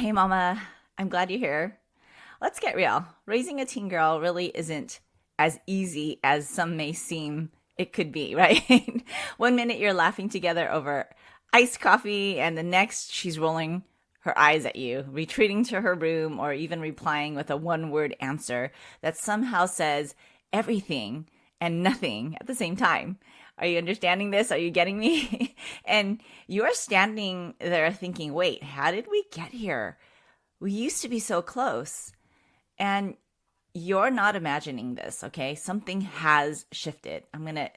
Hey, Mama. I'm glad you're here. Let's get real. Raising a teen girl really isn't as easy as some may seem it could be, right? One minute you're laughing together over iced coffee, and the next she's rolling her eyes at you, retreating to her room, or even replying with a one word answer that somehow says everything and nothing at the same time. Are you understanding this? Are you getting me? And you're standing there thinking, wait, how did we get here? We used to be so close. And you're not imagining this, okay? Something has shifted. I'm going to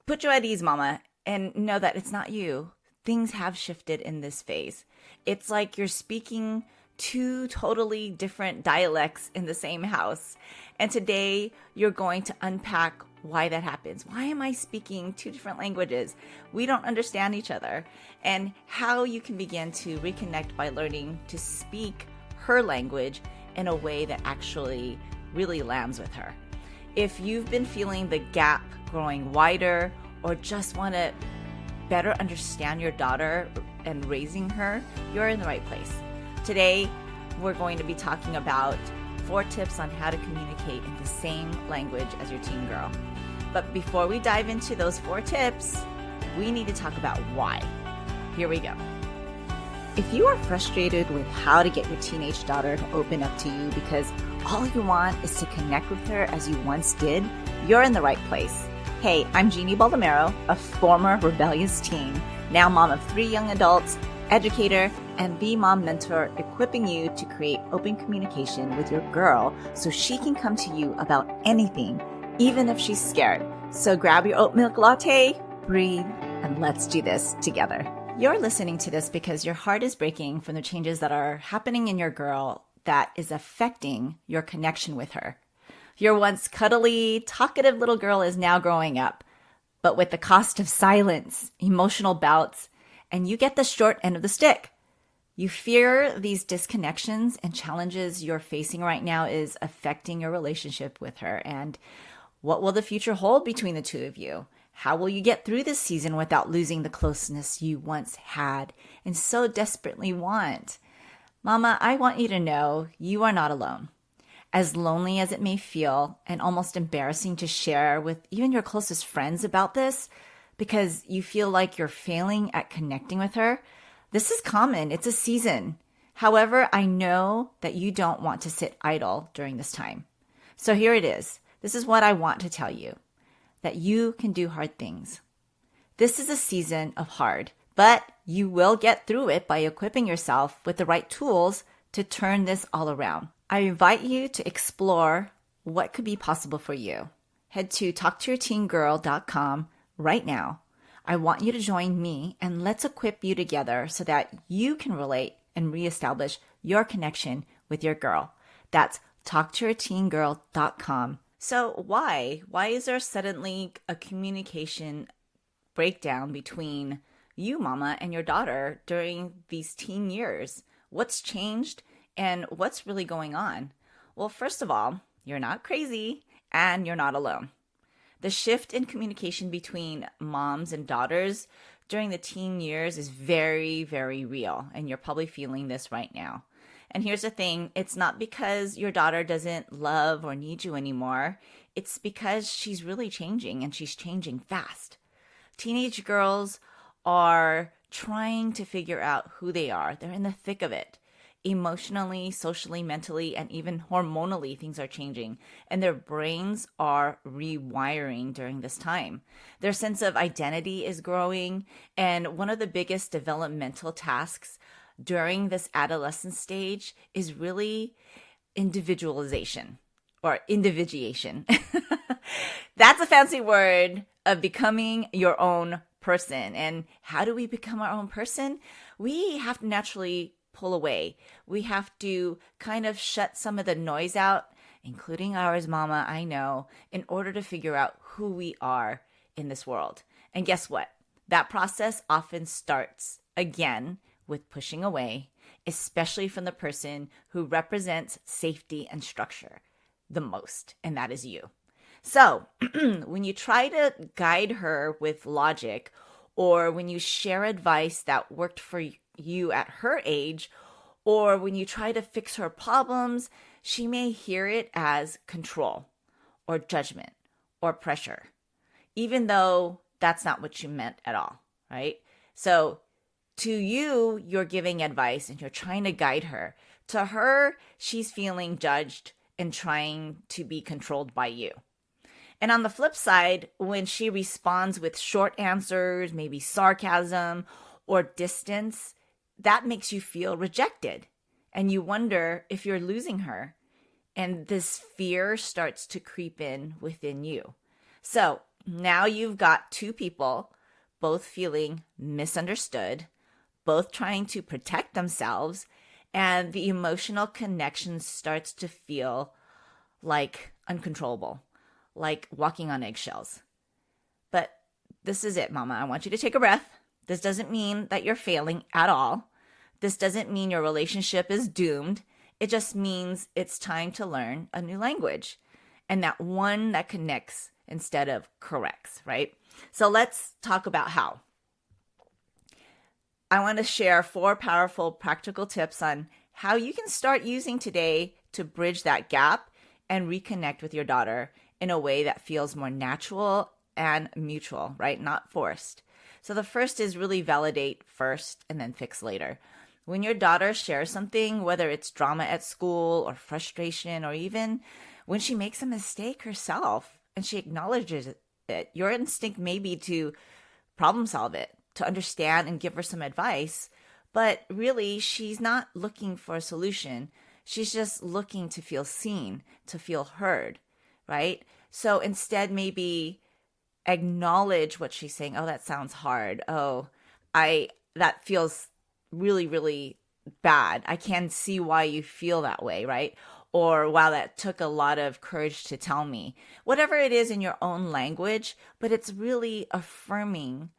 put you at ease, Mama, and know that it's not you. Things have shifted in this phase. It's like you're speaking two totally different dialects in the same house. And today you're going to unpack why that happens. Why am I speaking two different languages? We don't understand each other. And how you can begin to reconnect by learning to speak her language in a way that actually really lands with her. If you've been feeling the gap growing wider or just want to better understand your daughter and raising her, you're in the right place. Today, we're going to be talking about 4 tips on how to communicate in the same language as your teen girl. But before we dive into those 4 tips, we need to talk about why. Here we go. If you are frustrated with how to get your teenage daughter to open up to you because all you want is to connect with her as you once did, you're in the right place. Hey, I'm Jeannie Baldomero, a former rebellious teen, now mom of 3 young adults, educator, and the mom mentor, equipping you to create open communication with your girl so she can come to you about anything, even if she's scared. So grab your oat milk latte, breathe, and let's do this together. You're listening to this because your heart is breaking from the changes that are happening in your girl that is affecting your connection with her. Your once cuddly, talkative little girl is now growing up, but with the cost of silence, emotional bouts, and you get the short end of the stick. You fear these disconnections and challenges you're facing right now is affecting your relationship with her. And what will the future hold between the two of you? How will you get through this season without losing the closeness you once had and so desperately want? Mama, I want you to know you are not alone. As lonely as it may feel and almost embarrassing to share with even your closest friends about this because you feel like you're failing at connecting with her, this is common. It's a season. However, I know that you don't want to sit idle during this time. So here it is. This is what I want to tell you, that you can do hard things. This is a season of hard, but you will get through it by equipping yourself with the right tools to turn this all around. I invite you to explore what could be possible for you. Head to talktoyourteengirl.com right now. I want you to join me and let's equip you together so that you can relate and reestablish your connection with your girl. That's talktoyourteengirl.com. So why? Why is there suddenly a communication breakdown between you, Mama, and your daughter during these teen years? What's changed and what's really going on? Well, first of all, you're not crazy and you're not alone. The shift in communication between moms and daughters during the teen years is very, very real, and you're probably feeling this right now. And here's the thing, it's not because your daughter doesn't love or need you anymore. It's because she's really changing, and she's changing fast. Teenage girls are trying to figure out who they are. They're in the thick of it. Emotionally, socially, mentally, and even hormonally, things are changing, and their brains are rewiring during this time. Their sense of identity is growing, and one of the biggest developmental tasks during this adolescent stage is really individualization or individuation. That's a fancy word of becoming your own person. And how do we become our own person? We have to naturally pull away. We have to kind of shut some of the noise out, including ours, Mama, I know, in order to figure out who we are in this world. And guess what? That process often starts again with pushing away, especially from the person who represents safety and structure the most, and that is you. So when you try to guide her with logic, or when you share advice that worked for you at her age, Or when you try to fix her problems, she may hear it as control or judgment or pressure, even though that's not what you meant at all, right? So to you, you're giving advice and you're trying to guide her. To her, she's feeling judged and trying to be controlled by you. And on the flip side, when she responds with short answers, maybe sarcasm or distance, that makes you feel rejected. And you wonder if you're losing her. And this fear starts to creep in within you. So now you've got two people, both feeling misunderstood, both trying to protect themselves, and the emotional connection starts to feel like uncontrollable, like walking on eggshells. But this is it, Mama. I want you to take a breath. This doesn't mean that you're failing at all. This doesn't mean your relationship is doomed. It just means it's time to learn a new language, and that one that connects instead of corrects, right? So let's talk about how. I want to share 4 powerful practical tips on how you can start using today to bridge that gap and reconnect with your daughter in a way that feels more natural and mutual, right? Not forced. So the first is really validate first and then fix later. When your daughter shares something, whether it's drama at school or frustration, or even when she makes a mistake herself and she acknowledges it, your instinct may be to problem solve it, to understand and give her some advice. But really, she's not looking for a solution. She's just looking to feel seen, to feel heard, right? So instead, maybe acknowledge what she's saying. Oh, that sounds hard. Oh, that feels really, really bad. I can see why you feel that way, right? Or wow, that took a lot of courage to tell me. Whatever it is in your own language, but it's really affirming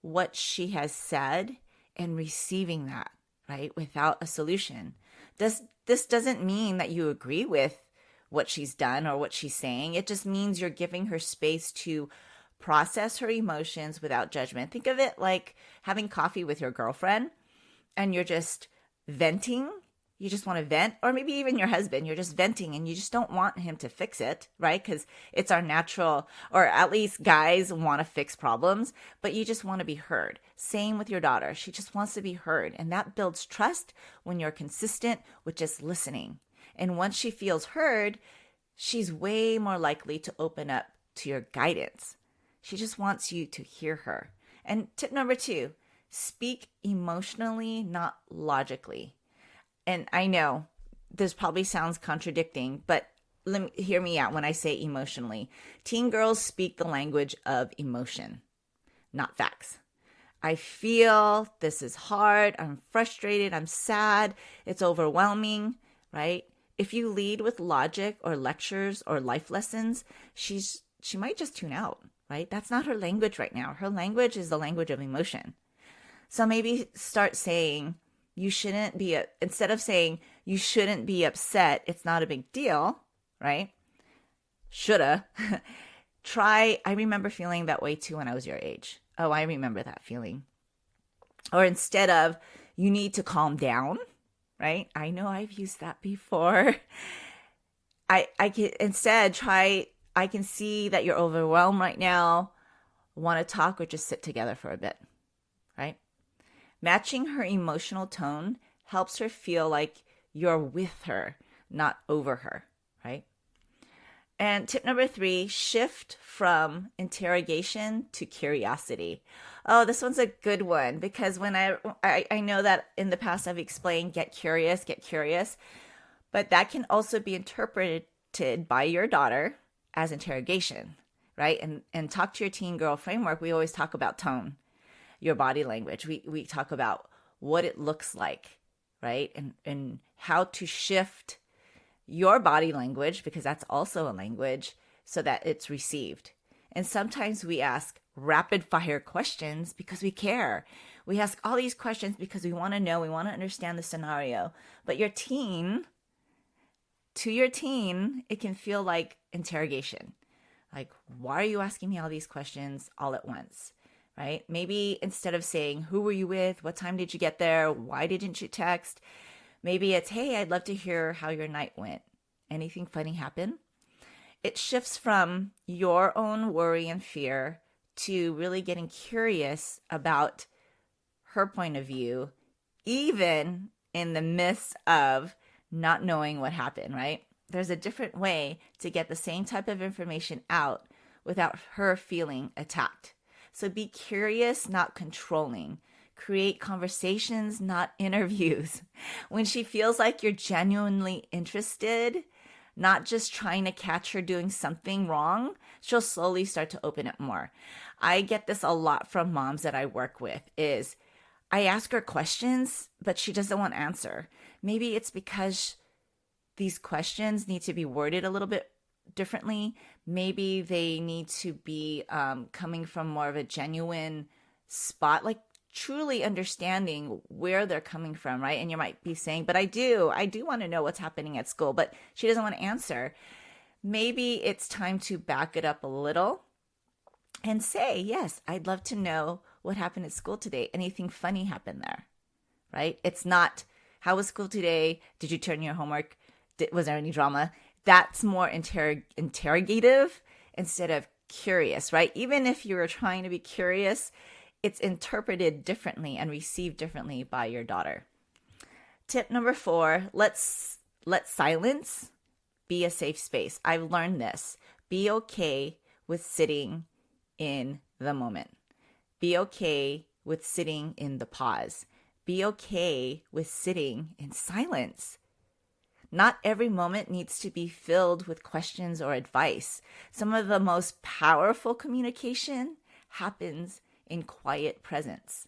what she has said and receiving that, right? Without a solution. This doesn't mean that you agree with what she's done or what she's saying. It just means you're giving her space to process her emotions without judgment. Think of it like having coffee with your girlfriend and you're just venting. You just want to vent, or maybe even your husband, you're just venting and you just don't want him to fix it, right? Because it's our natural, or at least guys want to fix problems, but you just want to be heard. Same with your daughter. She just wants to be heard. And that builds trust when you're consistent with just listening. And once she feels heard, she's way more likely to open up to your guidance. She just wants you to hear her. And tip number 2, speak emotionally, not logically. And I know this probably sounds contradicting, but hear me out when I say emotionally. Teen girls speak the language of emotion, not facts. I feel this is hard. I'm frustrated. I'm sad. It's overwhelming, right? If you lead with logic or lectures or life lessons, she might just tune out, right? That's not her language right now. Her language is the language of emotion. So maybe start saying, instead of saying you shouldn't be upset, it's not a big deal, right? Shoulda. I remember feeling that way too when I was your age. Oh, I remember that feeling. Or instead of, you need to calm down, right? I know I've used that before. I can instead try, I can see that you're overwhelmed right now, want to talk or just sit together for a bit, right? Matching her emotional tone helps her feel like you're with her, not over her, right? And tip number 3, shift from interrogation to curiosity. Oh, this one's a good one because when I know that in the past I've explained get curious, but that can also be interpreted by your daughter as interrogation, right? And talk to your teen girl framework, we always talk about tone, your body language. We talk about what it looks like, right? And how to shift your body language, because that's also a language, so that it's received. And sometimes we ask rapid fire questions because we care. We ask all these questions because we want to know, we want to understand the scenario. But to your teen, it can feel like interrogation. Like, why are you asking me all these questions all at once? Right? Maybe instead of saying, who were you with? What time did you get there? Why didn't you text? Maybe it's, hey, I'd love to hear how your night went. Anything funny happen? It shifts from your own worry and fear to really getting curious about her point of view, even in the midst of not knowing what happened, right? There's a different way to get the same type of information out without her feeling attacked. So be curious, not controlling. Create conversations, not interviews. When she feels like you're genuinely interested, not just trying to catch her doing something wrong, she'll slowly start to open up more. I get this a lot from moms that I work with is I ask her questions, but she doesn't want to answer. Maybe it's because these questions need to be worded a little bit differently. Maybe they need to be coming from more of a genuine spot, like truly understanding where they're coming from, right? And you might be saying, but I do want to know what's happening at school, but she doesn't want to answer. Maybe it's time to back it up a little and say, yes, I'd love to know what happened at school today. Anything funny happened there, right? It's not, how was school today? Did you turn your homework? Was there any drama? That's more interrogative instead of curious, right? Even if you were trying to be curious, it's interpreted differently and received differently by your daughter. Tip number 4, let silence be a safe space. I've learned this. Be okay with sitting in the moment. Be okay with sitting in the pause. Be okay with sitting in silence. Not every moment needs to be filled with questions or advice. Some of the most powerful communication happens in quiet presence.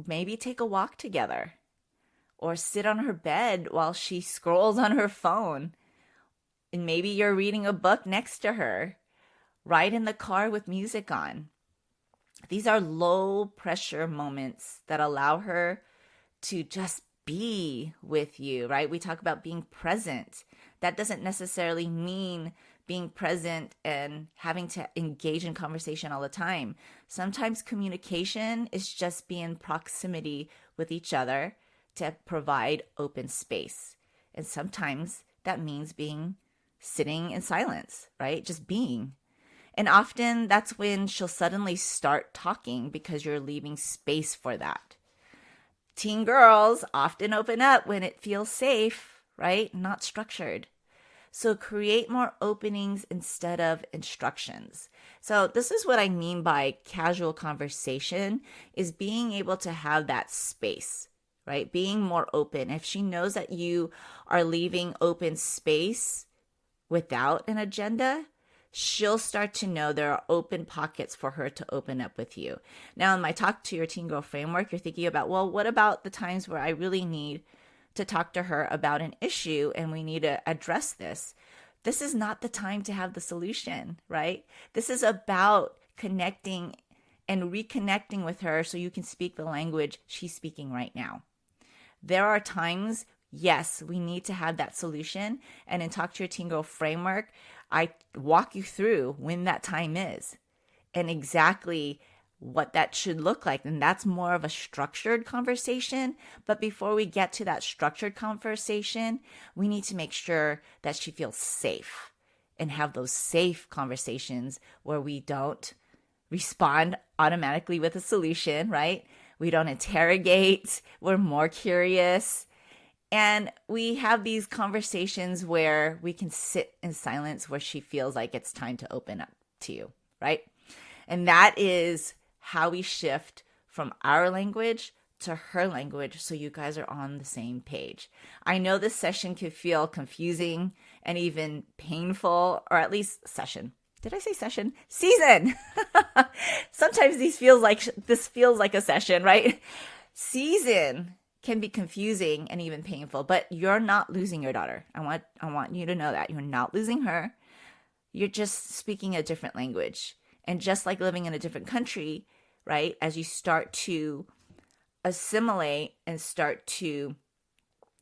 Maybe take a walk together or sit on her bed while she scrolls on her phone. And maybe you're reading a book next to her. Ride in the car with music on. These are low pressure moments that allow her to just be with you, right? We talk about being present. That doesn't necessarily mean being present and having to engage in conversation all the time. Sometimes communication is just being in proximity with each other to provide open space. And sometimes that means sitting in silence, right? Just being. And often that's when she'll suddenly start talking because you're leaving space for that. Teen girls often open up when it feels safe, right? Not structured. So create more openings instead of instructions. So this is what I mean by casual conversation, is being able to have that space, right? Being more open. If she knows that you are leaving open space without an agenda, she'll start to know there are open pockets for her to open up with you. Now, in my Talk to Your Teen Girl framework, you're thinking about, well, what about the times where I really need to talk to her about an issue and we need to address this? This is not the time to have the solution, right? This is about connecting and reconnecting with her so you can speak the language she's speaking right now. There are times, yes, we need to have that solution. And in Talk to Your Teen Girl framework, I walk you through when that time is and exactly what that should look like. And that's more of a structured conversation. But before we get to that structured conversation, we need to make sure that she feels safe and have those safe conversations where we don't respond automatically with a solution, right? We don't interrogate. We're more curious. And we have these conversations where we can sit in silence where she feels like it's time to open up to you, right? And that is how we shift from our language to her language so you guys are on the same page. I know this session could feel confusing and even painful, or at least session. Did I say session? Season. Sometimes this feels like a session, right? Season can be confusing and even painful, but you're not losing your daughter. I want you to know that you're not losing her. You're just speaking a different language. And just like living in a different country, right? As you start to assimilate and start to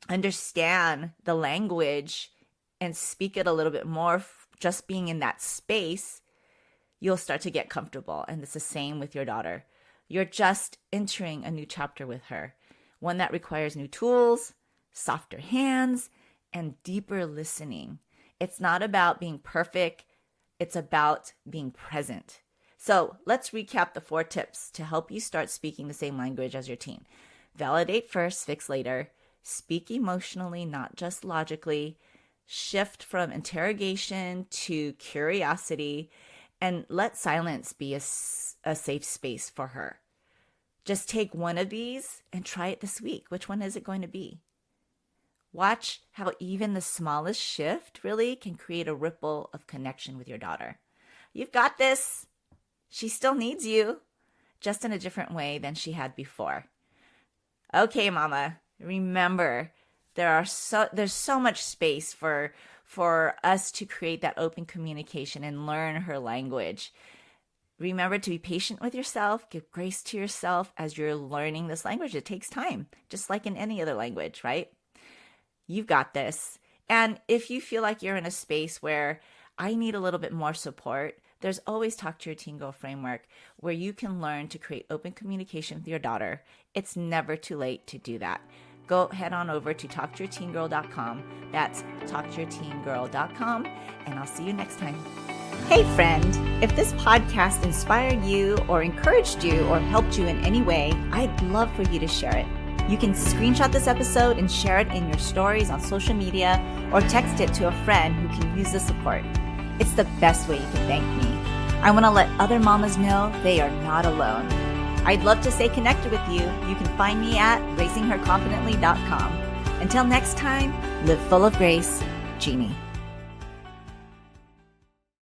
understand the language and speak it a little bit more, just being in that space, you'll start to get comfortable. And it's the same with your daughter. You're just entering a new chapter with her. one that requires new tools, softer hands, and deeper listening. It's not about being perfect. It's about being present. So let's recap the 4 tips to help you start speaking the same language as your teen. Validate first, fix later. Speak emotionally, not just logically. Shift from interrogation to curiosity. And let silence be a safe space for her. Just take one of these and try it this week. Which one is it going to be? Watch how even the smallest shift really can create a ripple of connection with your daughter. You've got this. She still needs you, just in a different way than she had before. Okay, Mama, remember, there's so much space for us to create that open communication and learn her language. Remember to be patient with yourself, give grace to yourself as you're learning this language. It takes time, just like in any other language, right? You've got this. And if you feel like you're in a space where I need a little bit more support, there's always Talk to Your Teen Girl framework where you can learn to create open communication with your daughter. It's never too late to do that. Go head on over to talktoyourteengirl.com. That's talktoyourteengirl.com, and I'll see you next time. Hey friend, if this podcast inspired you or encouraged you or helped you in any way, I'd love for you to share it. You can screenshot this episode and share it in your stories on social media or text it to a friend who can use the support. It's the best way you can thank me. I want to let other mamas know they are not alone. I'd love to stay connected with you. You can find me at raisingherconfidently.com. Until next time, live full of grace, Jeannie.